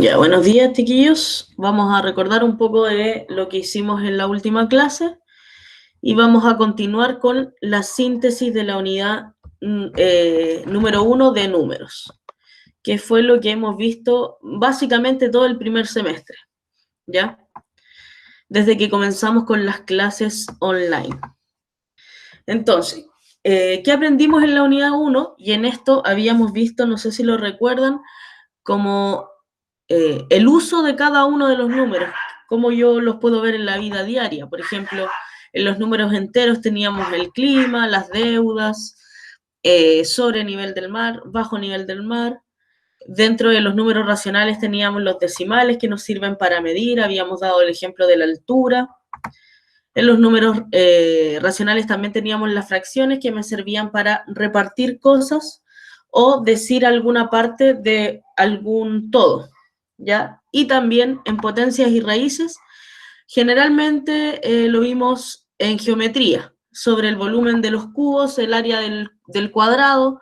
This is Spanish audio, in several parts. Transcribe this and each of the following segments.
Ya, buenos días, chiquillos. Vamos a recordar un poco de lo que hicimos en la última clase y vamos a continuar con la síntesis de la unidad número 1 de números, que fue lo que hemos visto básicamente todo el primer semestre, ¿ya? Desde que comenzamos con las clases online. Entonces, ¿qué aprendimos en la unidad 1? Y en esto habíamos visto, no sé si lo recuerdan, como el uso de cada uno de los números, cómo yo los puedo ver en la vida diaria. Por ejemplo, en los números enteros teníamos el clima, las deudas, sobre nivel del mar, bajo nivel del mar. Dentro de los números racionales teníamos los decimales que nos sirven para medir, habíamos dado el ejemplo de la altura. En los números racionales también teníamos las fracciones que me servían para repartir cosas o decir alguna parte de algún todo, ¿ya? Y también en potencias y raíces, generalmente lo vimos en geometría, sobre el volumen de los cubos, el área del cuadrado,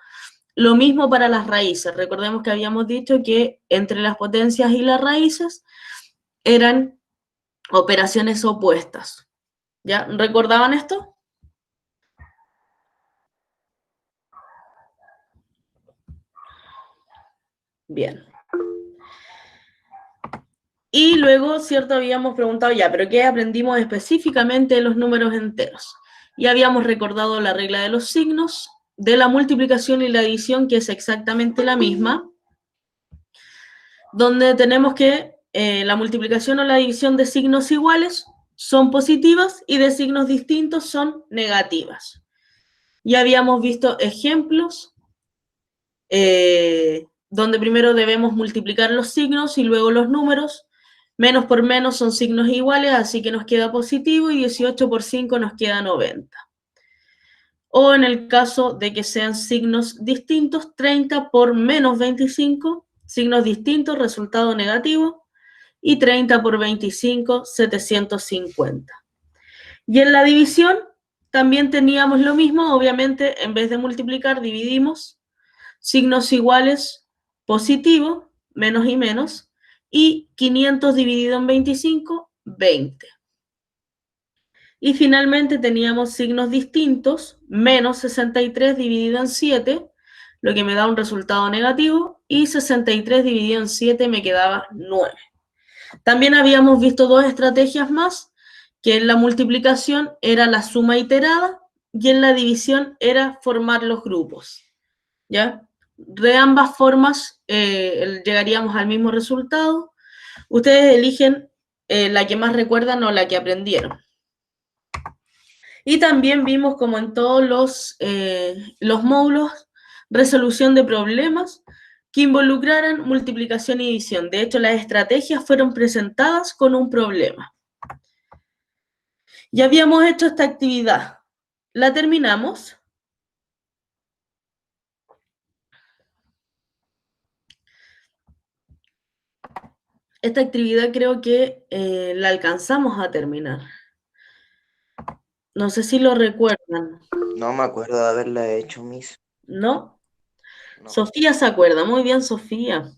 lo mismo para las raíces. Recordemos que habíamos dicho que entre las potencias y las raíces eran operaciones opuestas. ¿Ya? ¿Recordaban esto? Bien. Y luego, cierto, habíamos preguntado ya, ¿pero qué aprendimos específicamente de los números enteros? Y habíamos recordado la regla de los signos, de la multiplicación y la división, que es exactamente la misma, donde tenemos que la multiplicación o la división de signos iguales son positivas y de signos distintos son negativas. Ya habíamos visto ejemplos donde primero debemos multiplicar los signos y luego los números. Menos por menos son signos iguales, así que nos queda positivo y 18 por 5 nos queda 90. O en el caso de que sean signos distintos, 30 por menos 25, signos distintos, resultado negativo, y 30 por 25, 750. Y en la división también teníamos lo mismo, obviamente en vez de multiplicar dividimos, signos iguales, positivo, menos y menos, y 500 dividido en 25, 20. Y finalmente teníamos signos distintos, menos 63 dividido en 7, lo que me da un resultado negativo, y 63 dividido en 7 me quedaba 9. También habíamos visto dos estrategias más, que en la multiplicación era la suma iterada y en la división era formar los grupos, ¿ya? De ambas formas llegaríamos al mismo resultado. Ustedes eligen la que más recuerdan o la que aprendieron. Y también vimos como en todos los módulos, resolución de problemas que involucraran multiplicación y división. De hecho, las estrategias fueron presentadas con un problema. Ya habíamos hecho esta actividad. ¿La terminamos? Esta actividad creo que la alcanzamos a terminar. No sé si lo recuerdan. No me acuerdo de haberla hecho, Miss. ¿No? No. Sofía se acuerda. Muy bien, Sofía.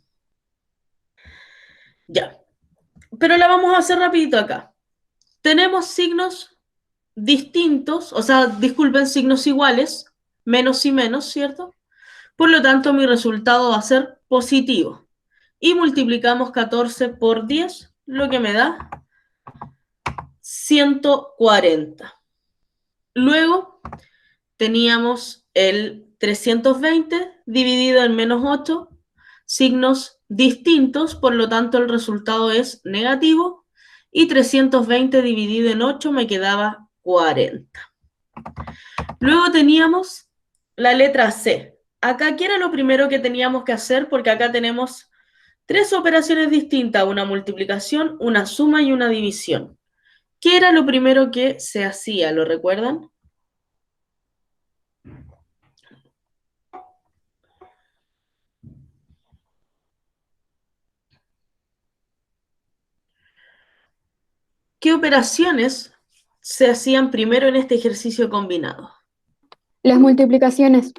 Ya. Pero la vamos a hacer rapidito acá. Tenemos signos distintos, o sea, disculpen, signos iguales, menos y menos, ¿cierto? Por lo tanto, mi resultado va a ser positivo. Y multiplicamos 14 por 10, lo que me da 140. Luego teníamos el 320 dividido en menos 8, signos distintos, por lo tanto el resultado es negativo, y 320 dividido en 8 me quedaba 40. Luego teníamos la letra C. Acá, ¿qué era lo primero que teníamos que hacer? Porque acá tenemos tres operaciones distintas, una multiplicación, una suma y una división. ¿Qué era lo primero que se hacía? ¿Lo recuerdan? ¿Qué operaciones se hacían primero en este ejercicio combinado? Las multiplicaciones.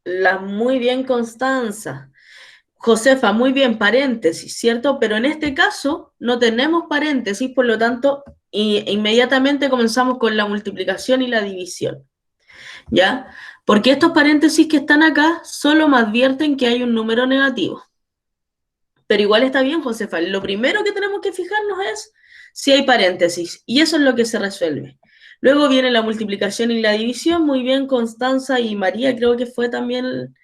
La muy bien, Constanza. Josefa, muy bien, paréntesis, ¿cierto? Pero en este caso no tenemos paréntesis, por lo tanto, inmediatamente comenzamos con la multiplicación y la división, ¿ya? Porque estos paréntesis que están acá solo me advierten que hay un número negativo. Pero igual está bien, Josefa. Lo primero que tenemos que fijarnos es si hay paréntesis, y eso es lo que se resuelve. Luego viene la multiplicación y la división, muy bien, Constanza y María creo que fue también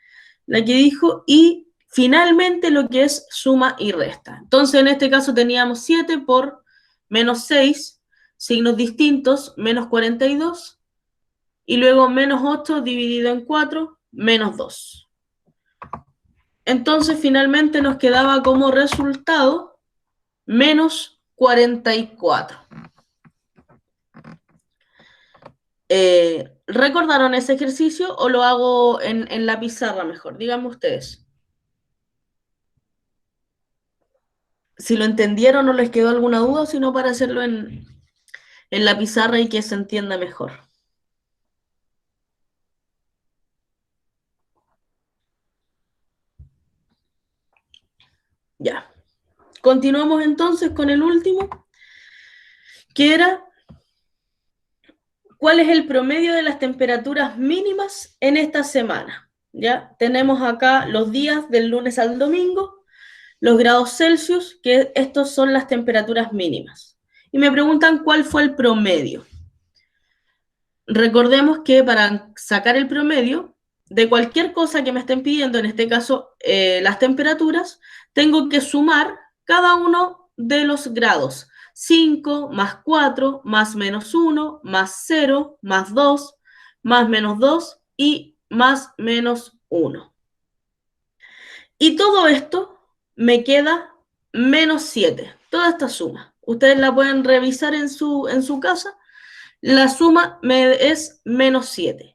la que dijo, y finalmente lo que es suma y resta. Entonces en este caso teníamos 7 por menos 6, signos distintos, menos 42, y luego menos 8 dividido en 4, menos 2. Entonces finalmente nos quedaba como resultado menos 44. ¿Recordaron ese ejercicio o lo hago en la pizarra mejor? Díganme ustedes. Si lo entendieron o les quedó alguna duda, sino para hacerlo en la pizarra y que se entienda mejor. Ya. Continuamos entonces con el último, que era ¿cuál es el promedio de las temperaturas mínimas en esta semana? Ya tenemos acá los días del lunes al domingo, los grados Celsius, que estos son las temperaturas mínimas. Y me preguntan cuál fue el promedio. Recordemos que para sacar el promedio de cualquier cosa que me estén pidiendo, en este caso las temperaturas, tengo que sumar cada uno de los grados. 5 más 4 más menos 1 más 0 más 2 más menos 2 y más menos 1. Y todo esto me queda menos 7. Toda esta suma. Ustedes la pueden revisar en su casa. La suma es menos 7.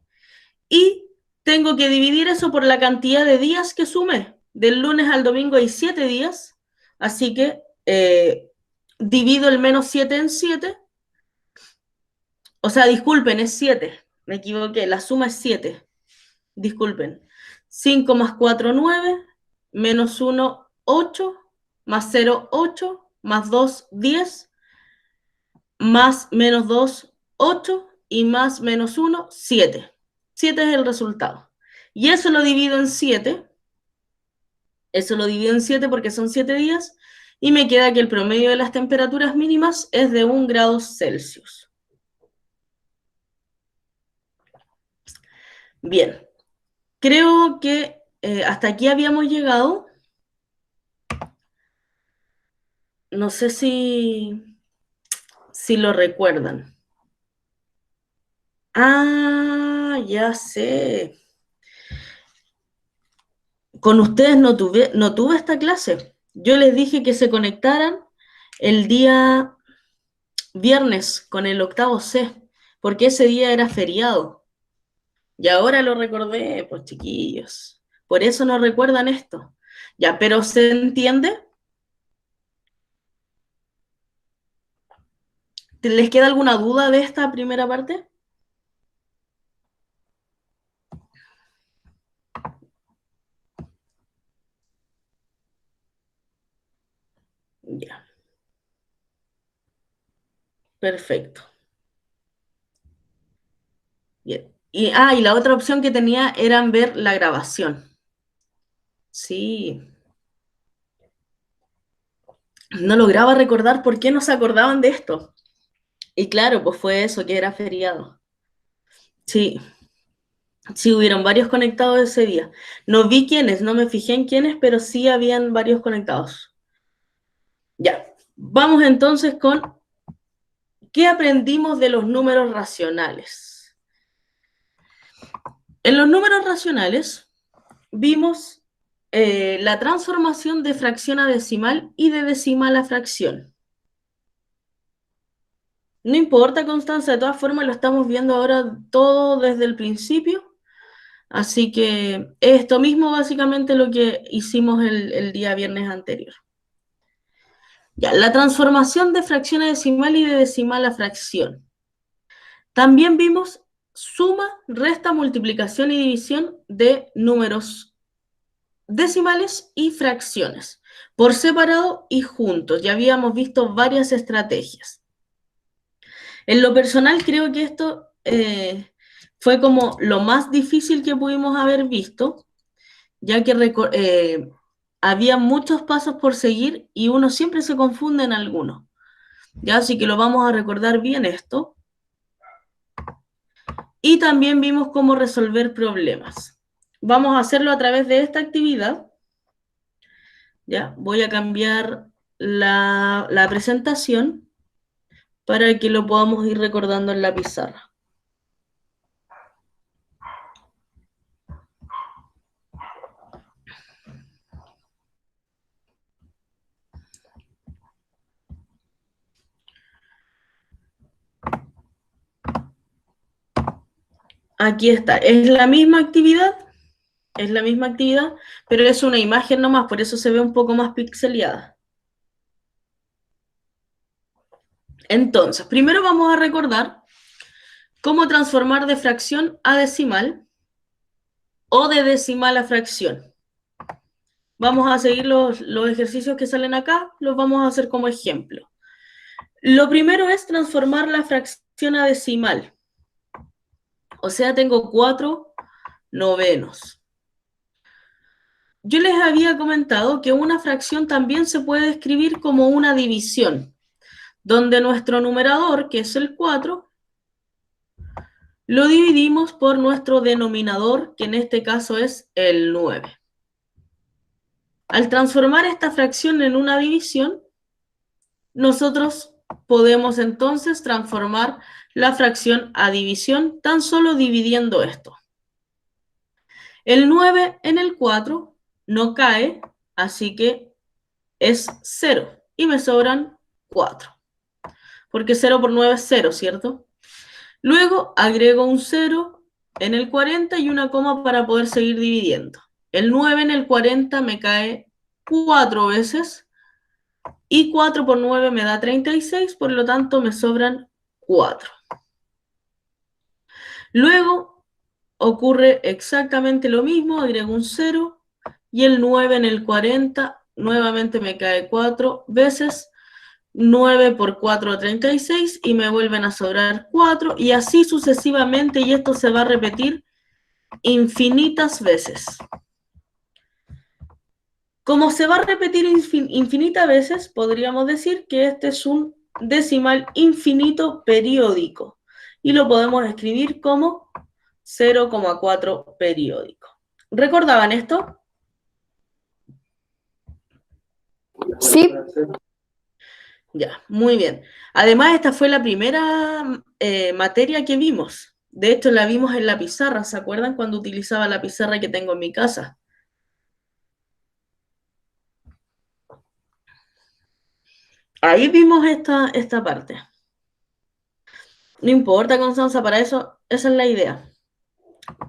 Y tengo que dividir eso por la cantidad de días que sumé. Del lunes al domingo hay 7 días. Así que divido el menos 7 en 7. O sea, disculpen, es 7. Me equivoqué. La suma es 7. Disculpen. 5 más 4, 9. Menos 1, 8. Más 0, 8. Más 2, 10. Más menos 2, 8. Y más menos 1, 7. 7 es el resultado. Y eso lo divido en 7. Eso lo divido en 7 porque son 7 días. Y me queda que el promedio de las temperaturas mínimas es de 1 grado Celsius. Bien. Creo que hasta aquí habíamos llegado. No sé si lo recuerdan. Ah, ya sé. Con ustedes no tuve esta clase. Yo les dije que se conectaran el día viernes con el octavo C, porque ese día era feriado. Y ahora lo recordé, pues chiquillos. Por eso no recuerdan esto. Ya, pero ¿se entiende? ¿Les queda alguna duda de esta primera parte? Ya. Perfecto. Bien. Y la otra opción que tenía era ver la grabación. Sí. No lograba recordar por qué no se acordaban de esto. Y claro, pues fue eso, que era feriado. Sí, sí, hubieron varios conectados ese día. No vi quiénes, no me fijé en quiénes, pero sí habían varios conectados. Ya, vamos entonces con ¿qué aprendimos de los números racionales? En los números racionales vimos la transformación de fracción a decimal y de decimal a fracción. No importa, Constanza, de todas formas lo estamos viendo ahora todo desde el principio. Así que esto mismo básicamente lo que hicimos el día viernes anterior. Ya, la transformación de fracción a decimal y de decimal a fracción. También vimos suma, resta, multiplicación y división de números decimales y fracciones, por separado y juntos. Ya habíamos visto varias estrategias. En lo personal creo que esto fue como lo más difícil que pudimos haber visto, ya que había muchos pasos por seguir y uno siempre se confunde en algunos. ¿Ya? Así que lo vamos a recordar bien esto. Y también vimos cómo resolver problemas. Vamos a hacerlo a través de esta actividad. ¿Ya? Voy a cambiar la presentación para que lo podamos ir recordando en la pizarra. Aquí está, es la misma actividad, pero es una imagen nomás, por eso se ve un poco más pixeleada. Entonces, primero vamos a recordar cómo transformar de fracción a decimal o de decimal a fracción. Vamos a seguir los ejercicios que salen acá, los vamos a hacer como ejemplo. Lo primero es transformar la fracción a decimal. O sea, tengo 4/9. Yo les había comentado que una fracción también se puede escribir como una división, donde nuestro numerador, que es el 4, lo dividimos por nuestro denominador, que en este caso es el 9. Al transformar esta fracción en una división, nosotros podemos entonces transformar la fracción a división tan solo dividiendo esto. El 9 en el 4 no cae, así que es 0 y me sobran 4. Porque 0 por 9 es 0, ¿cierto? Luego agrego un 0 en el 40 y una coma para poder seguir dividiendo. El 9 en el 40 me cae 4 veces y 4 por 9 me da 36, por lo tanto me sobran 4. Luego ocurre exactamente lo mismo, agrego un 0 y el 9 en el 40 nuevamente me cae 4 veces. 9 por 4, 36 y me vuelven a sobrar 4 y así sucesivamente, y esto se va a repetir infinitas veces. Como se va a repetir infinitas veces, podríamos decir que este es un decimal infinito periódico y lo podemos escribir como 0,4 periódico. ¿Recordaban esto? Sí. Ya, muy bien. Además, esta fue la primera materia que vimos. De hecho, la vimos en la pizarra. ¿Se acuerdan cuando utilizaba la pizarra que tengo en mi casa? Ahí vimos esta parte. No importa, Constanza, para eso, esa es la idea.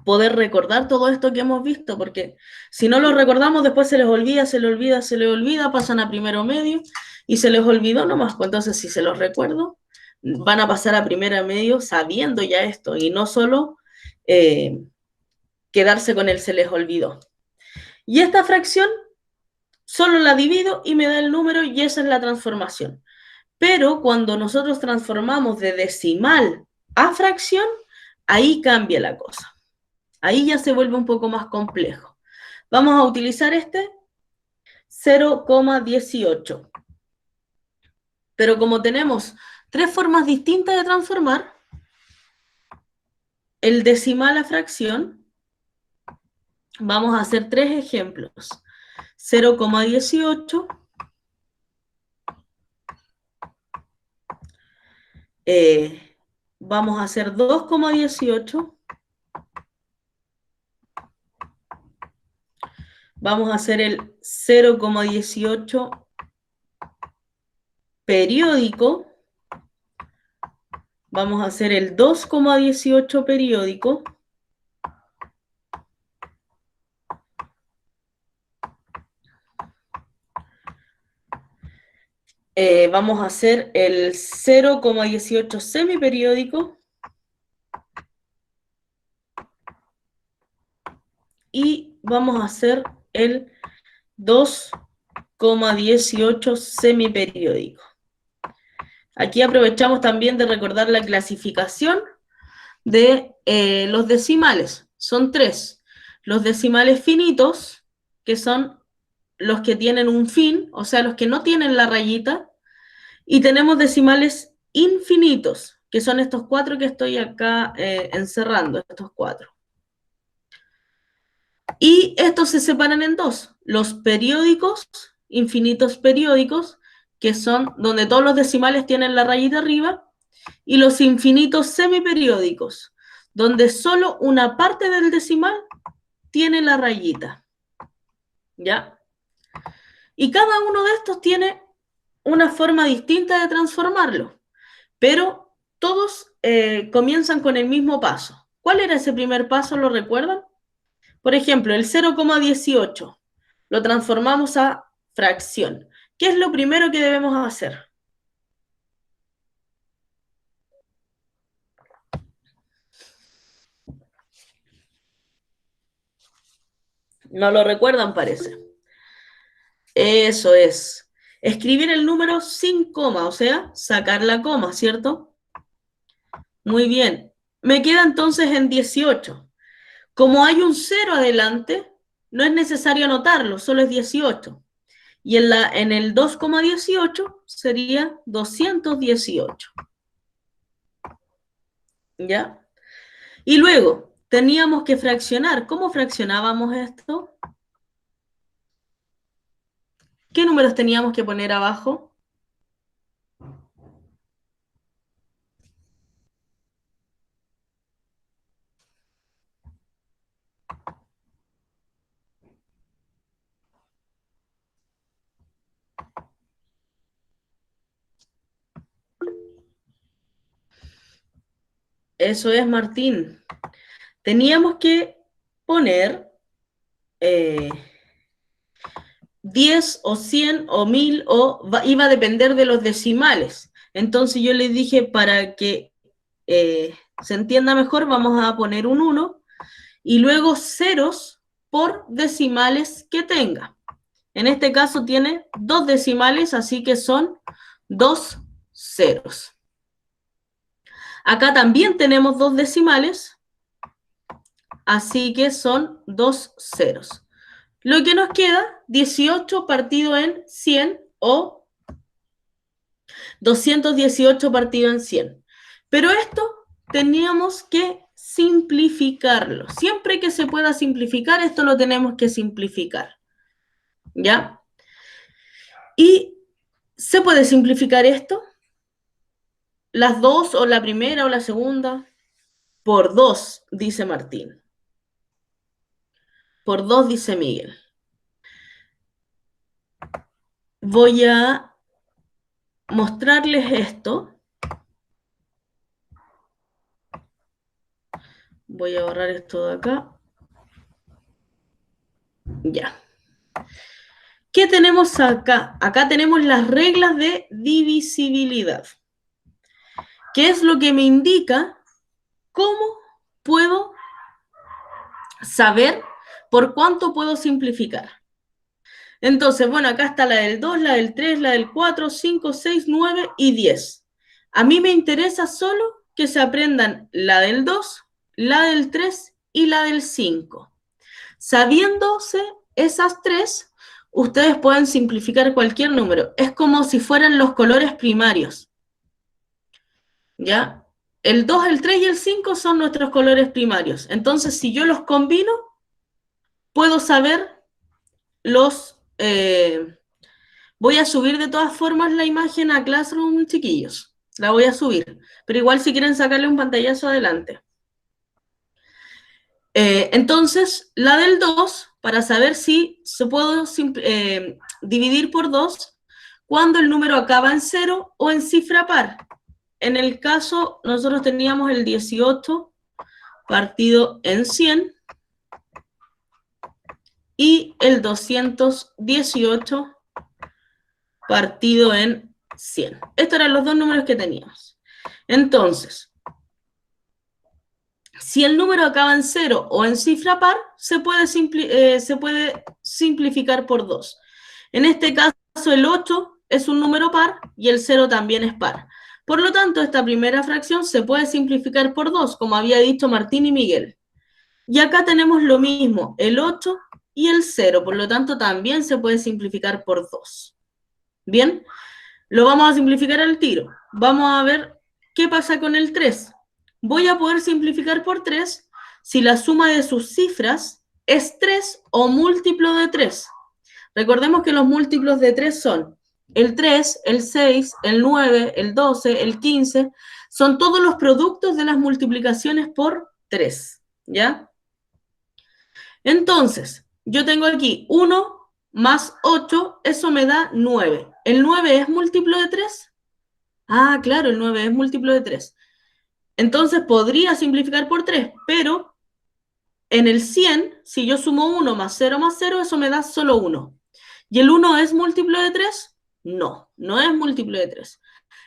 Poder recordar todo esto que hemos visto, porque si no lo recordamos, después se les olvida, pasan a primero medio y se les olvidó nomás. Pues entonces, si se los recuerdo, van a pasar a primero medio sabiendo ya esto y no solo quedarse con el se les olvidó. Y esta fracción solo la divido y me da el número y esa es la transformación. Pero cuando nosotros transformamos de decimal a fracción, ahí cambia la cosa. Ahí ya se vuelve un poco más complejo. Vamos a utilizar este 0,18. Pero como tenemos tres formas distintas de transformar el decimal a fracción, vamos a hacer tres ejemplos. 0,18, vamos a hacer 2,18, vamos a hacer el 0,18 periódico, vamos a hacer el 2,18 periódico, vamos a hacer el 0,18 semiperiódico y vamos a hacer el 2,18 semiperiódico. Aquí aprovechamos también de recordar la clasificación de los decimales. Son 3. Los decimales finitos, que son los que tienen un fin, o sea, los que no tienen la rayita, y tenemos decimales infinitos, que son estos 4 que estoy acá encerrando, estos 4. Y estos se separan en 2, los periódicos, infinitos periódicos, que son donde todos los decimales tienen la rayita arriba, y los infinitos semiperiódicos, donde solo una parte del decimal tiene la rayita. ¿Ya? Y cada uno de estos tiene una forma distinta de transformarlo, pero todos comienzan con el mismo paso. ¿Cuál era ese primer paso? ¿Lo recuerdan? Por ejemplo, el 0,18 lo transformamos a fracción. ¿Qué es lo primero que debemos hacer? No lo recuerdan, parece. Eso es. Escribir el número sin coma, o sea, sacar la coma, ¿cierto? Muy bien. Me queda entonces en 18. Como hay un 0 adelante, no es necesario anotarlo, solo es 18. Y en el 2,18 sería 218. ¿Ya? Y luego teníamos que fraccionar. ¿Cómo fraccionábamos esto? ¿Qué números teníamos que poner abajo? Eso es, Martín. Teníamos que poner 10 o 100 o 1000 iba a depender de los decimales. Entonces yo les dije, para que se entienda mejor, vamos a poner un 1 y luego ceros por decimales que tenga. En este caso tiene 2 decimales, así que son 2 ceros. Acá también tenemos 2 decimales, así que son 2 ceros. Lo que nos queda, 18 partido en 100 o 218 partido en 100. Pero esto teníamos que simplificarlo. Siempre que se pueda simplificar, esto lo tenemos que simplificar. ¿Ya? ¿Y se puede simplificar esto? ¿Las dos o la primera o la segunda? Por 2, dice Martín. Por 2, dice Miguel. Voy a mostrarles esto. Voy a borrar esto de acá. Ya. ¿Qué tenemos acá? Acá tenemos las reglas de divisibilidad. ¿Qué es lo que me indica cómo puedo saber por cuánto puedo simplificar? Entonces, bueno, acá está la del 2, la del 3, la del 4, 5, 6, 9 y 10. A mí me interesa solo que se aprendan la del 2, la del 3 y la del 5. Sabiéndose esas 3, ustedes pueden simplificar cualquier número. Es como si fueran los colores primarios. ¿Ya? El 2, el 3 y el 5 son nuestros colores primarios. Entonces, si yo los combino, puedo saber los... voy a subir de todas formas la imagen a Classroom, chiquillos. La voy a subir. Pero igual si quieren sacarle un pantallazo adelante. Entonces, la del 2, para saber si se puede dividir por 2 cuando el número acaba en 0 o en cifra par. En el caso, nosotros teníamos el 18 partido en 100 y el 218 partido en 100. Estos eran los dos números que teníamos. Entonces, Si el número acaba en 0 o en cifra par, se puede simplificar por 2. En este caso, el 8 es un número par y el 0 también es par. Por lo tanto, esta primera fracción se puede simplificar por 2, como había dicho Martín y Miguel. Y acá tenemos lo mismo, el 8 y el 0, por lo tanto también se puede simplificar por 2. Bien, lo vamos a simplificar al tiro. Vamos a ver qué pasa con el 3. Voy a poder simplificar por 3 si la suma de sus cifras es 3 o múltiplo de 3. Recordemos que los múltiplos de 3 son el 3, el 6, el 9, el 12, el 15. Son todos los productos de las multiplicaciones por 3, ¿ya? Entonces, yo tengo aquí 1 más 8, eso me da 9. ¿El 9 es múltiplo de 3? Ah, claro, el 9 es múltiplo de 3. Entonces podría simplificar por 3, pero en el 100, si yo sumo 1 más 0, eso me da solo 1. ¿Y el 1 es múltiplo de 3? No, no es múltiplo de 3.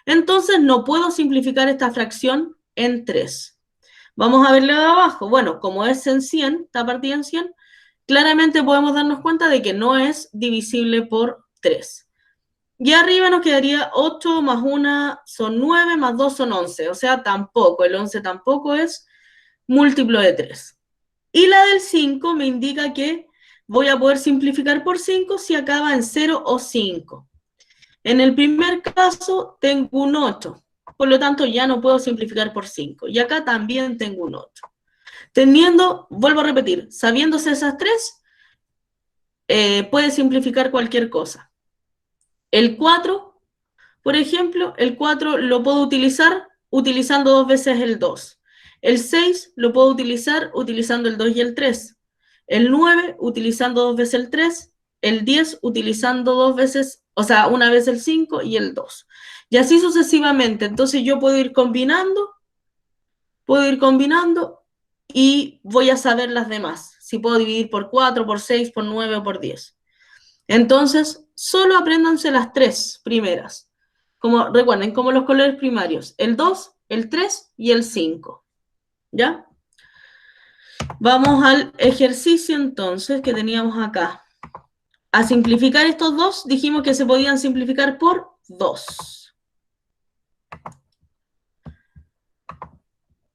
Entonces no puedo simplificar esta fracción en 3. Vamos a verlo de abajo. Bueno, como es en 100, está partida en 100, claramente podemos darnos cuenta de que no es divisible por 3. Y arriba nos quedaría 8 más 1 son 9, más 2 son 11. O sea, tampoco, el 11 tampoco es múltiplo de 3. Y la del 5 me indica que voy a poder simplificar por 5 si acaba en 0 o 5. En el primer caso tengo un 8. Por lo tanto, ya no puedo simplificar por 5. Y acá también tengo un 8. Teniendo, vuelvo a repetir, sabiéndose esas tres, puede simplificar cualquier cosa. El 4, por ejemplo, el 4 lo puedo utilizar utilizando 2 veces el 2. El 6 lo puedo utilizar utilizando el 2 y el 3. El 9 utilizando 2 veces el 3. El 10 utilizando 2 veces, o sea, una vez el 5 y el 2. Y así sucesivamente. Entonces yo puedo ir combinando y voy a saber las demás. Si puedo dividir por 4, por 6, por 9 o por 10. Entonces, solo apréndanse las tres primeras. Recuerden, como los colores primarios. El 2, el 3 y el 5. ¿Ya? Vamos al ejercicio entonces que teníamos acá. A simplificar estos dos, dijimos que se podían simplificar por 2.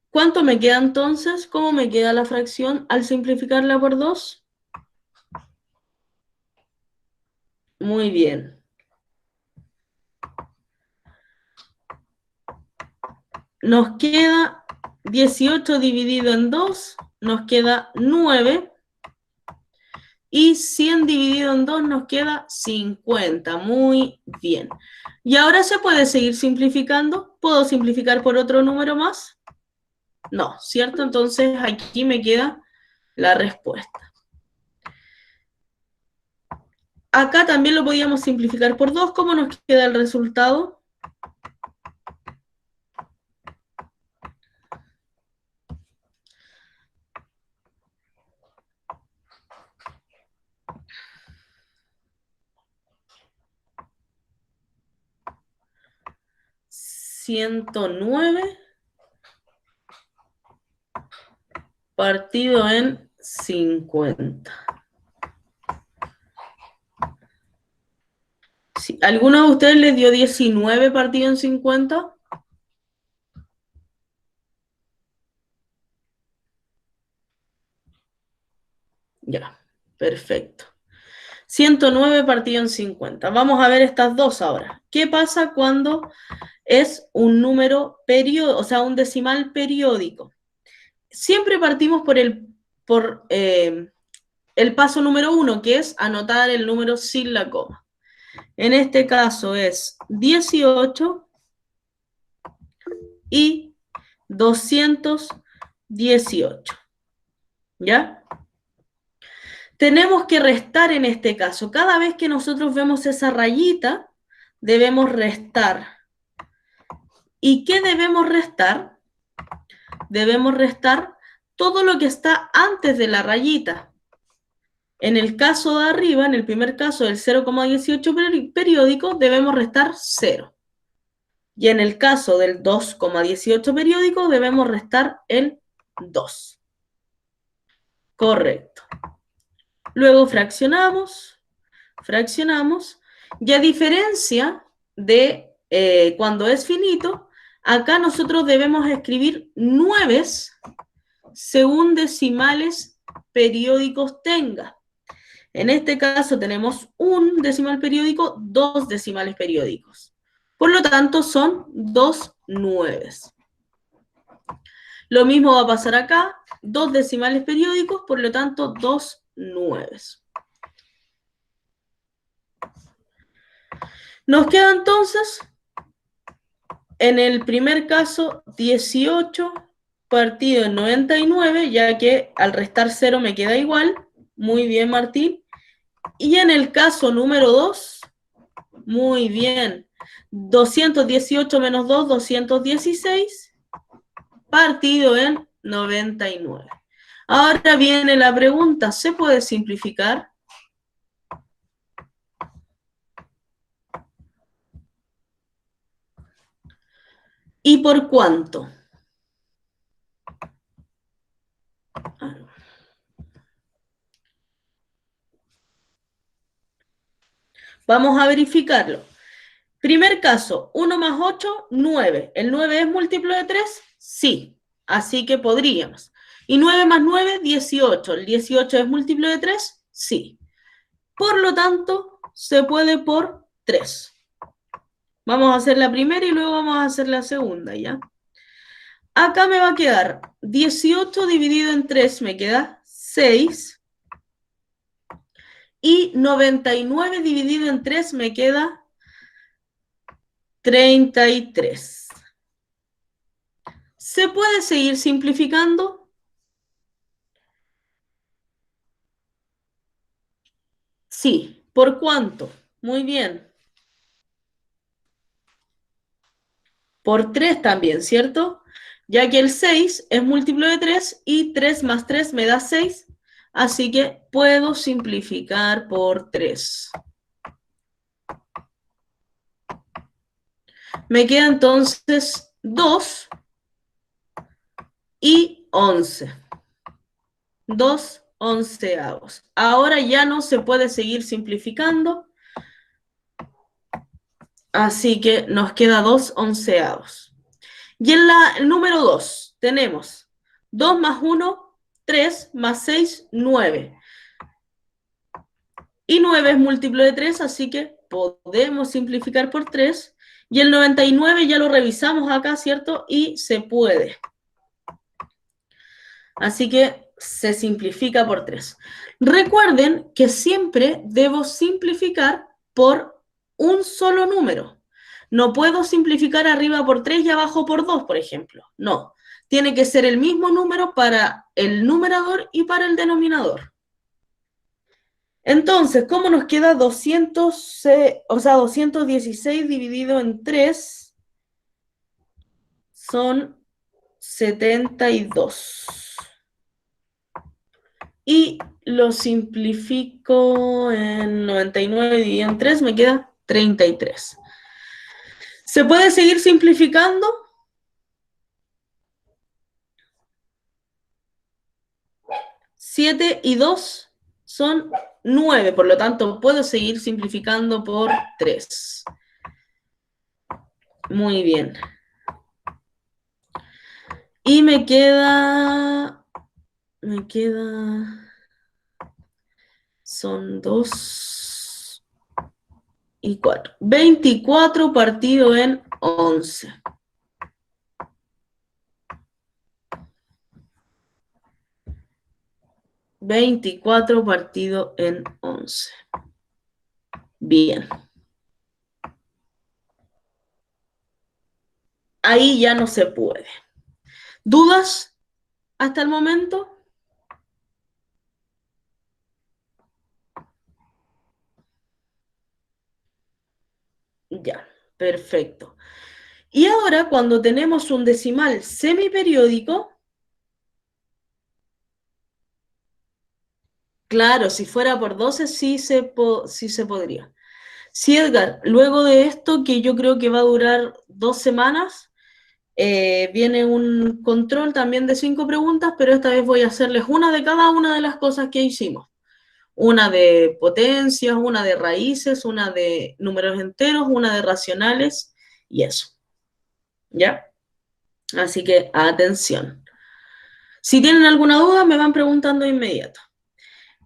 ¿Cuánto me queda entonces? ¿Cómo me queda la fracción al simplificarla por 2? Muy bien. Nos queda 18 dividido en 2, nos queda 9. Y 100 dividido en 2 nos queda 50. Muy bien. ¿Y ahora se puede seguir simplificando? ¿Puedo simplificar por otro número más? No, ¿cierto? Entonces aquí me queda la respuesta. Acá también lo podíamos simplificar por 2. ¿Cómo nos queda el resultado? $109 partido en 50. Sí. ¿Alguno de ustedes les dio 19 partido en 50? Ya, perfecto. 109 partido en 50. Vamos a ver estas dos ahora. ¿Qué pasa cuando es un número periódico, o sea, un decimal periódico? Siempre partimos por el paso número 1, que es anotar el número sin la coma. En este caso es 18 y 218. ¿Ya? Tenemos que restar en este caso. Cada vez que nosotros vemos esa rayita, debemos restar. ¿Y qué debemos restar? Debemos restar todo lo que está antes de la rayita. En el caso de arriba, en el primer caso del 0,18 periódico, debemos restar 0. Y en el caso del 2,18 periódico, debemos restar el 2. Correcto. Luego fraccionamos, y a diferencia de cuando es finito, acá nosotros debemos escribir 9 según decimales periódicos tenga. En este caso tenemos un decimal periódico, 2 decimales periódicos. Por lo tanto, son 2 nueves. Lo mismo va a pasar acá, 2 decimales periódicos, por lo tanto, 2 nueves. Nos queda entonces, en el primer caso, 18 partido en 99, ya que al restar 0 me queda igual. Muy bien, Martín. Y en el caso número 2, muy bien, 218 menos 2, 216, partido en 99. Ahora viene la pregunta, ¿se puede simplificar? ¿Y por cuánto? Vamos a verificarlo. Primer caso, 1 más 8, 9. ¿El 9 es múltiplo de 3? Sí. Así que podríamos. ¿Y 9 más 9? 18. ¿El 18 es múltiplo de 3? Sí. Por lo tanto, se puede por 3. Vamos a hacer la primera y luego vamos a hacer la segunda, ¿ya? Acá me va a quedar 18 dividido en 3, me queda 6. Y 99 dividido en 3 me queda 33. ¿Se puede seguir simplificando? Sí. ¿Por cuánto? Muy bien. Por 3 también, ¿cierto? Ya que el 6 es múltiplo de 3 y 3 más 3 me da 6, así que puedo simplificar por 3. Me queda entonces 2 y 11. 2 onceavos. Ahora ya no se puede seguir simplificando, así que nos queda 2 onceavos. Y en el número 2 tenemos 2 más 1, 3 más 6, 9. Y 9 es múltiplo de 3, así que podemos simplificar por 3. Y el 99 ya lo revisamos acá, ¿cierto? Y se puede. Así que se simplifica por 3. Recuerden que siempre debo simplificar por un solo número. No puedo simplificar arriba por 3 y abajo por 2, por ejemplo. No. Tiene que ser el mismo número para el numerador y para el denominador. Entonces, ¿cómo nos queda 216 dividido en 3? Son 72. Y lo simplifico en 99 dividido en 3, me queda 33. ¿Se puede seguir simplificando? ¿7 y 2 son 9, por lo tanto puedo seguir simplificando por 3. Muy bien. Y me queda, son 2 y 4. 24 partido en 11. 24 partido en 11. Bien. Ahí ya no se puede. ¿Dudas hasta el momento? Ya, perfecto. Y ahora, cuando tenemos un decimal semiperiódico, claro, si fuera por 12 sí se podría. Sí, Edgar, luego de esto, que yo creo que va a durar 2 semanas, Viene un control también de 5 preguntas, pero esta vez voy a hacerles una de cada una de las cosas que hicimos. Una de potencias, una de raíces, una de números enteros, una de racionales y eso. ¿Ya? Así que atención. Si tienen alguna duda, me van preguntando de inmediato.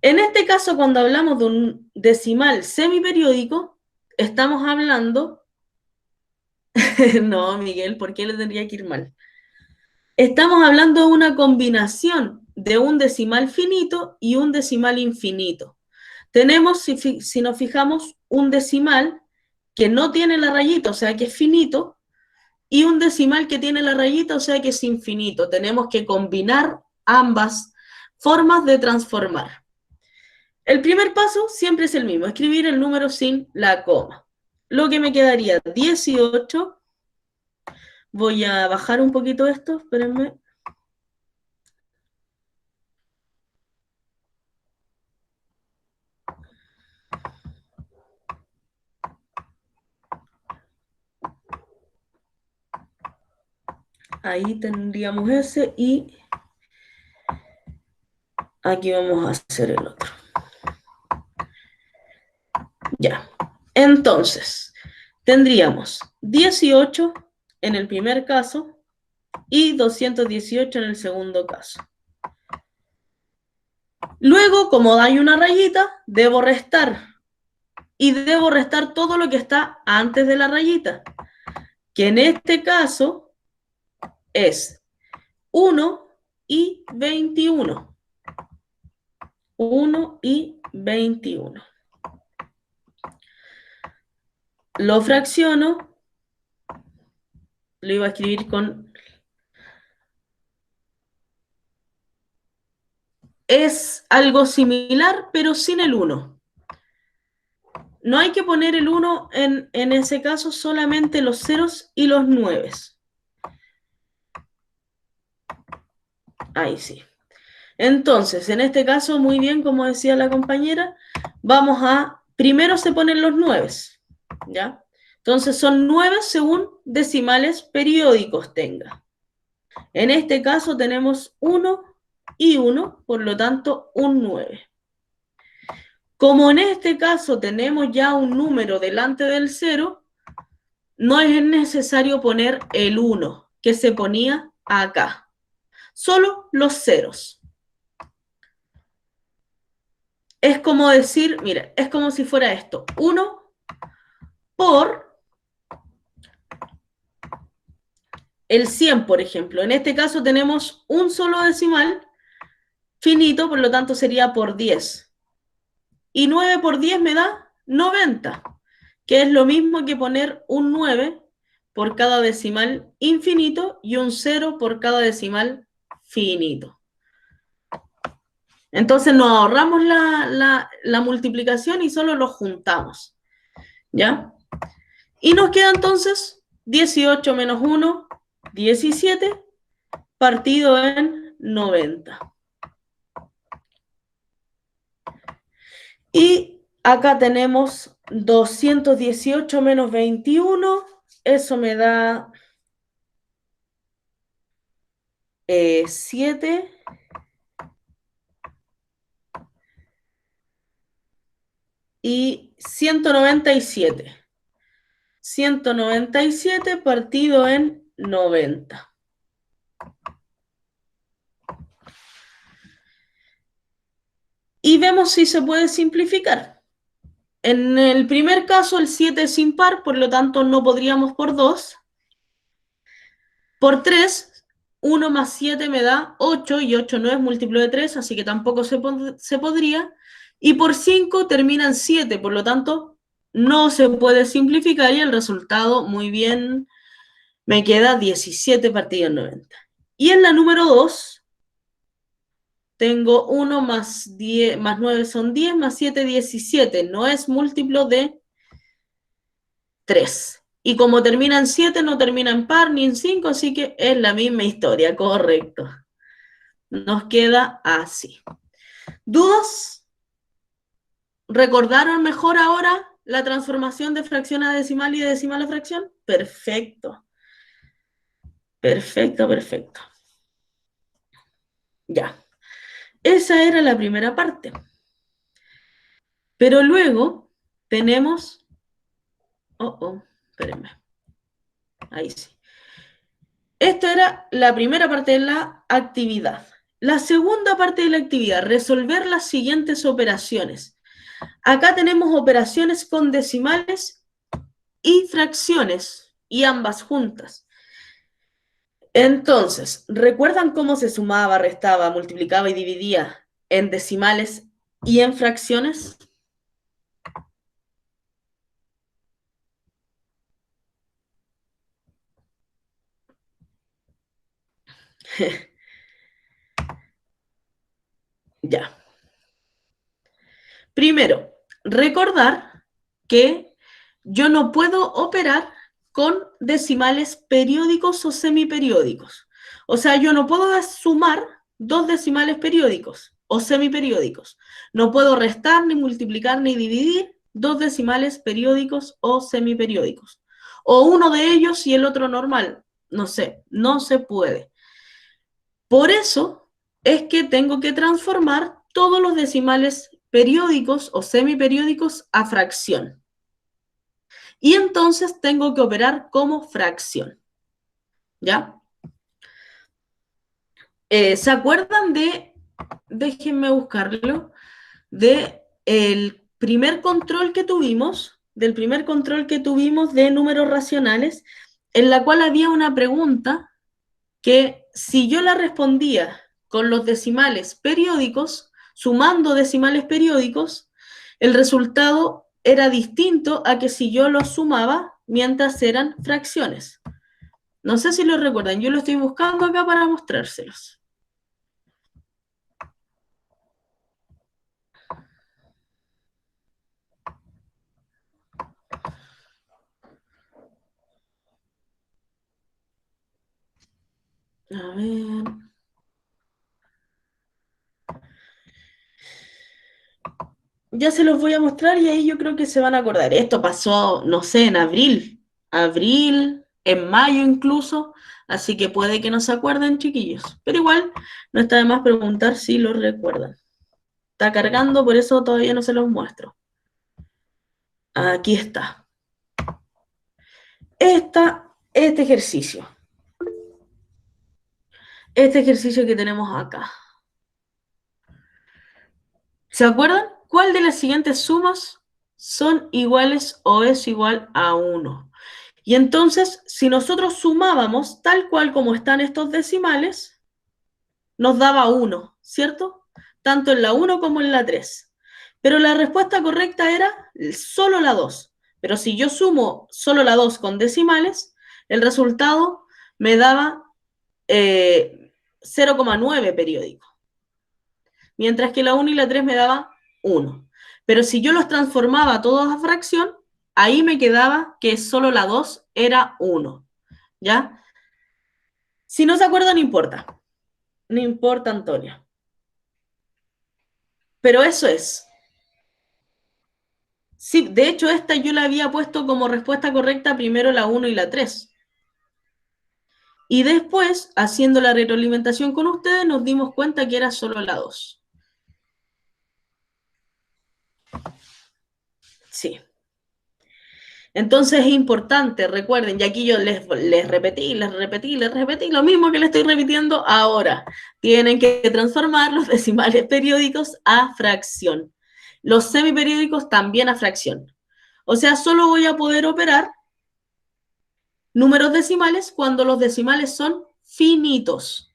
En este caso, cuando hablamos de un decimal semiperiódico, estamos hablando... No, Miguel, ¿por qué le tendría que ir mal? Estamos hablando de una combinación de un decimal finito y un decimal infinito. Tenemos, si nos fijamos, un decimal que no tiene la rayita, o sea que es finito, y un decimal que tiene la rayita, o sea que es infinito. Tenemos que combinar ambas formas de transformar. El primer paso siempre es el mismo, escribir el número sin la coma. Lo que me quedaría 18. Voy a bajar un poquito esto, espérenme. Ahí tendríamos ese y aquí vamos a hacer el otro. Ya. Entonces, tendríamos 18 en el primer caso y 218 en el segundo caso. Luego, como hay una rayita, debo restar. Y debo restar todo lo que está antes de la rayita, que en este caso es 1 y 21. 1 y 21. Lo fracciono, lo iba a escribir con... Es algo similar, pero sin el 1. No hay que poner el 1 en ese caso, solamente los ceros y los 9. Ahí sí. Entonces, en este caso, muy bien, como decía la compañera, vamos a... Primero se ponen los 9, ¿ya? Entonces son 9 según decimales periódicos tenga. En este caso tenemos 1 y 1, por lo tanto, un 9. Como en este caso tenemos ya un número delante del 0, no es necesario poner el 1, que se ponía acá. Solo los ceros. Es como decir, mira, es como si fuera esto. 1 por el 100, por ejemplo. En este caso tenemos un solo decimal finito, por lo tanto sería por 10. Y 9 por 10 me da 90, que es lo mismo que poner un 9 por cada decimal infinito y un 0 por cada decimal finito. Entonces nos ahorramos la multiplicación y solo los juntamos. ¿Ya? Y nos queda entonces 18 menos 1, 17, partido en 90. Y acá tenemos 218 menos 21, eso me da 7. Y 197. 197 partido en 90. Y vemos si se puede simplificar. En el primer caso, el 7 es impar, por lo tanto no podríamos por 2. Por 3, 1 más 7 me da 8, y 8 no es múltiplo de 3, así que tampoco se podría. Y por 5 termina en 7, por lo tanto no se puede simplificar y el resultado, muy bien, me queda 17 partido en 90. Y en la número 2, tengo 1 más 10, más 9 son 10, más 7, 17. No es múltiplo de 3. Y como termina en 7, no termina en par ni en 5, así que es la misma historia, correcto. Nos queda así. ¿Dudas? ¿Recordaron mejor ahora la transformación de fracción a decimal y de decimal a fracción? Perfecto. Perfecto, perfecto. Ya. Esa era la primera parte. Pero luego tenemos... espérenme. Ahí sí. Esta era la primera parte de la actividad. La segunda parte de la actividad, resolver las siguientes operaciones. Acá tenemos operaciones con decimales y fracciones, y ambas juntas. Entonces, ¿recuerdan cómo se sumaba, restaba, multiplicaba y dividía en decimales y en fracciones? Ya. Primero, recordar que yo no puedo operar con decimales periódicos o semiperiódicos. O sea, yo no puedo sumar dos decimales periódicos o semiperiódicos. No puedo restar, ni multiplicar, ni dividir dos decimales periódicos o semiperiódicos. O uno de ellos y el otro normal. No sé, no se puede. Por eso es que tengo que transformar todos los decimales periódicos o semiperiódicos a fracción. Y entonces tengo que operar como fracción. ¿Ya? ¿Se acuerdan de, déjenme buscarlo, de el primer control que tuvimos, del primer control que tuvimos de números racionales, en la cual había una pregunta que si yo la respondía con los decimales periódicos, sumando decimales periódicos, el resultado era distinto a que si yo los sumaba mientras eran fracciones? No sé si lo recuerdan, yo lo estoy buscando acá para mostrárselos. A ver. Ya se los voy a mostrar y ahí yo creo que se van a acordar. Esto pasó, no sé, en abril, en mayo incluso, así que puede que no se acuerden, chiquillos. Pero igual, no está de más preguntar si lo recuerdan. Está cargando, por eso todavía no se los muestro. Aquí está. Este ejercicio. Este ejercicio que tenemos acá. ¿Se acuerdan? ¿Cuál de las siguientes sumas son iguales o es igual a 1? Y entonces, si nosotros sumábamos tal cual como están estos decimales, nos daba 1, ¿cierto? Tanto en la 1 como en la 3. Pero la respuesta correcta era solo la 2. Pero si yo sumo solo la 2 con decimales, el resultado me daba 0,9 periódico. Mientras que la 1 y la 3 me daba 1. Pero si yo los transformaba todos a fracción, ahí me quedaba que solo la 2 era 1. ¿Ya? Si no se acuerda, no importa. No importa, Antonia. Pero eso es. Sí, de hecho, esta yo la había puesto como respuesta correcta primero la 1 y la 3. Y después, haciendo la retroalimentación con ustedes, nos dimos cuenta que era solo la 2. Sí. Entonces es importante, recuerden, y aquí yo les repetí, lo mismo que les estoy repitiendo ahora. Tienen que transformar los decimales periódicos a fracción. Los semiperiódicos también a fracción. O sea, solo voy a poder operar números decimales cuando los decimales son finitos,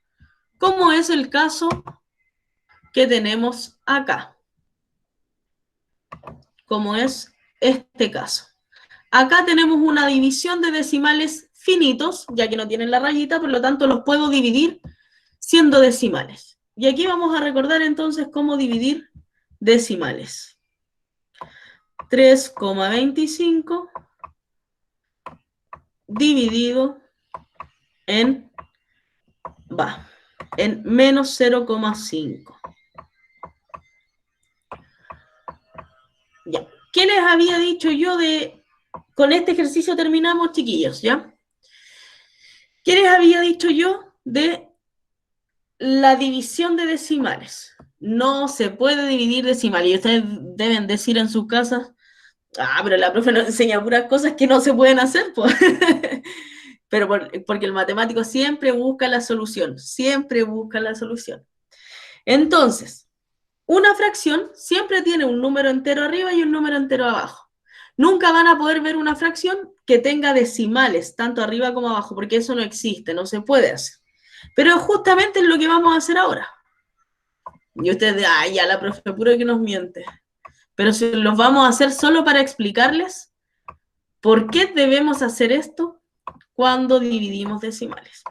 como es el caso que tenemos acá, como es este caso. Acá tenemos una división de decimales finitos, ya que no tienen la rayita, por lo tanto los puedo dividir siendo decimales. Y aquí vamos a recordar entonces cómo dividir decimales. 3,25 dividido en menos 0,5. Ya. ¿Qué les había dicho yo de... Con este ejercicio terminamos, chiquillos, ¿ya? ¿Qué les había dicho yo de la división de decimales? No se puede dividir decimales. Y ustedes deben decir en sus casas, pero la profe nos enseña puras cosas que no se pueden hacer, pues. Pero porque el matemático siempre busca la solución, siempre busca la solución. Entonces, una fracción siempre tiene un número entero arriba y un número entero abajo. Nunca van a poder ver una fracción que tenga decimales, tanto arriba como abajo, porque eso no existe, no se puede hacer. Pero justamente es lo que vamos a hacer ahora. Y ustedes, ya la profe puro que nos miente. Pero si los vamos a hacer solo para explicarles por qué debemos hacer esto cuando dividimos decimales.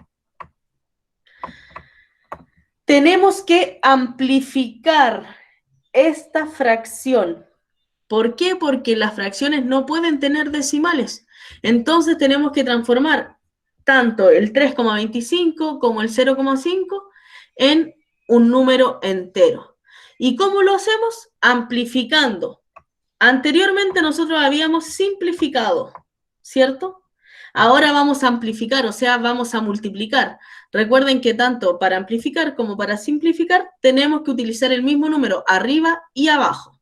Tenemos que amplificar esta fracción. ¿Por qué? Porque las fracciones no pueden tener decimales. Entonces tenemos que transformar tanto el 3,25 como el 0,5 en un número entero. ¿Y cómo lo hacemos? Amplificando. Anteriormente nosotros habíamos simplificado, ¿cierto? Ahora vamos a amplificar, o sea, vamos a multiplicar. Recuerden que tanto para amplificar como para simplificar tenemos que utilizar el mismo número arriba y abajo.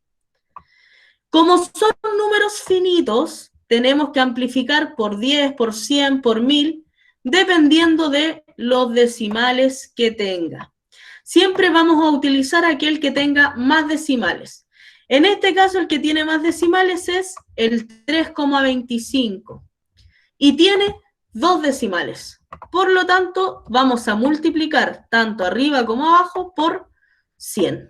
Como son números finitos, tenemos que amplificar por 10, por 100, por 1000, dependiendo de los decimales que tenga. Siempre vamos a utilizar aquel que tenga más decimales. En este caso, el que tiene más decimales es el 3,25 y tiene 2 decimales. Por lo tanto, vamos a multiplicar tanto arriba como abajo por 100.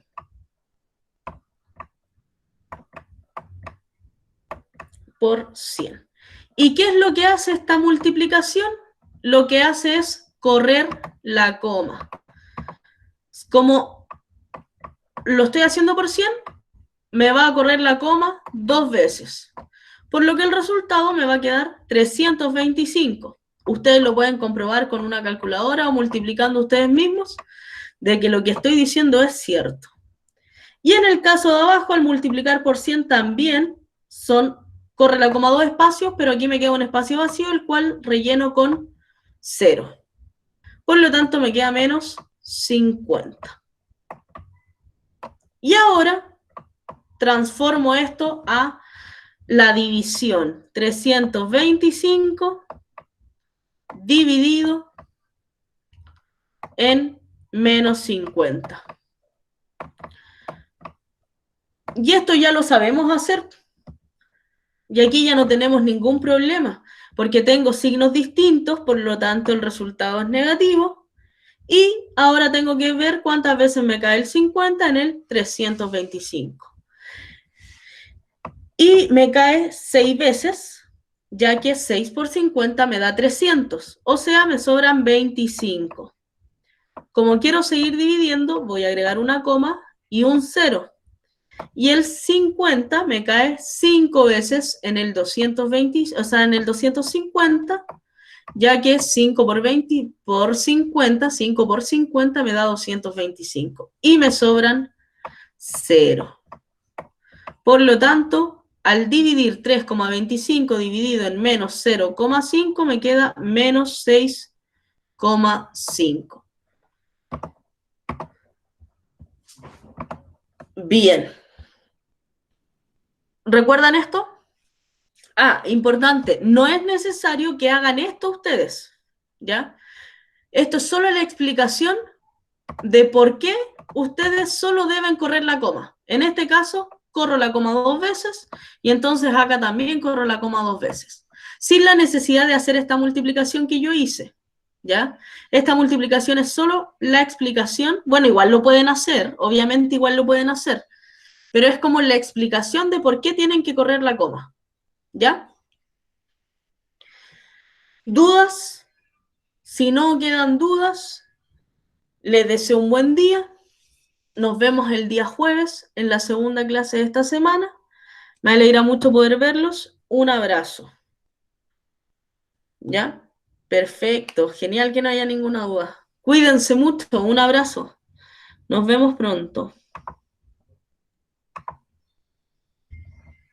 Por 100. ¿Y qué es lo que hace esta multiplicación? Lo que hace es correr la coma. Como lo estoy haciendo por 100, me va a correr la coma 2 veces. Por lo que el resultado me va a quedar 325. Ustedes lo pueden comprobar con una calculadora o multiplicando ustedes mismos de que lo que estoy diciendo es cierto. Y en el caso de abajo, al multiplicar por 100 también corre la coma 2 espacios, pero aquí me queda un espacio vacío, el cual relleno con 0. Por lo tanto, me queda menos 50. Y ahora transformo esto a la división. 325 dividido en menos 50. Y esto ya lo sabemos hacer. Y aquí ya no tenemos ningún problema, porque tengo signos distintos, por lo tanto el resultado es negativo. Y ahora tengo que ver cuántas veces me cae el 50 en el 325. Y me cae 6 veces, ya que 6 por 50 me da 300, o sea, me sobran 25. Como quiero seguir dividiendo, voy a agregar una coma y un 0. Y el 50 me cae 5 veces en el 220, o sea, en el 250, ya que 5 por 20 por 50, 5 por 50 me da 225. Y me sobran 0. Por lo tanto, al dividir 3,25 dividido en menos 0,5 me queda menos 6,5. Bien. ¿Recuerdan esto? Importante, no es necesario que hagan esto ustedes, ¿ya? Esto es solo la explicación de por qué ustedes solo deben correr la coma. En este caso, corro la coma 2 veces y entonces acá también corro la coma 2 veces. Sin la necesidad de hacer esta multiplicación que yo hice, ¿ya? Esta multiplicación es solo la explicación. Bueno, igual lo pueden hacer, obviamente igual lo pueden hacer, pero es como la explicación de por qué tienen que correr la coma, ¿ya? ¿Dudas? Si no quedan dudas, les deseo un buen día. Nos vemos el día jueves en la segunda clase de esta semana. Me alegra mucho poder verlos. Un abrazo. ¿Ya? Perfecto. Genial que no haya ninguna duda. Cuídense mucho. Un abrazo. Nos vemos pronto.